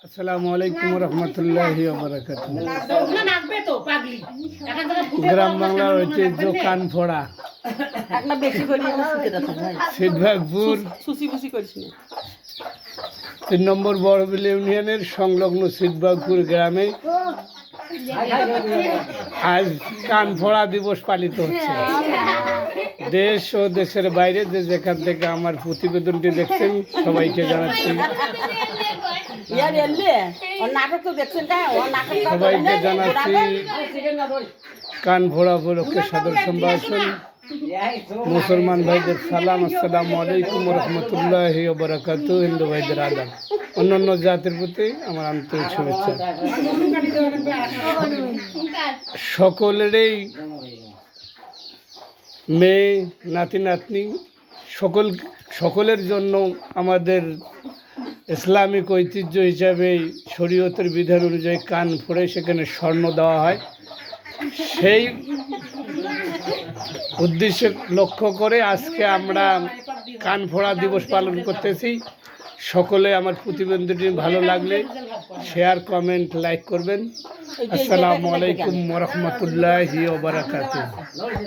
আসসালামু আলাইকুম রহমতুল্লাহি ওয়া বারাকাতুহু। গ্রাম বাংলার ঐতিহ্য কানফোড়া সিদ্ধবাগপুর 3 নম্বর বড়বিল ইউনিয়নের সংলগ্ন সিদ্ধবাগপুর গ্রামে আজ কানফোড়া দিবস পালিত হচ্ছে। দেশ ও দেশের বাইরে যে যেখান থেকে আমার প্রতিবেদনটি দেখছেন সবাইকে জানাচ্ছি কানফোড়া উপলক্ষে সাদর সম্ভাষণ। মুসলমান ভাইদের সালাম, আসসালামু আলাইকুম রহমতুল্লাহি ওয়া বারাকাতুহু। হিন্দু ভাইদের আদাব, অন্যান্য জাতির প্রতি আমার আন্তরিক শুভেচ্ছা। সকলেরই মেয়ে নাতি নাতনি সকলের জন্য আমাদের ইসলামিক ঐতিহ্য হিসাবে শরীয়তের বিধান অনুযায়ী কান ফোড়ে সেখানে স্বর্ণ দেওয়া হয়। সেই উদ্দেশ্যে লক্ষ্য করে আজকে আমরা কানফোড়া দিবস পালন করতেছি। সকলে আমার প্রতিবেদনটি ভালো লাগলে শেয়ার, কমেন্ট, লাইক করবেন। আসসালামু আলাইকুম ওয়া রাহমাতুল্লাহি ওয়া বারাকাতুহু।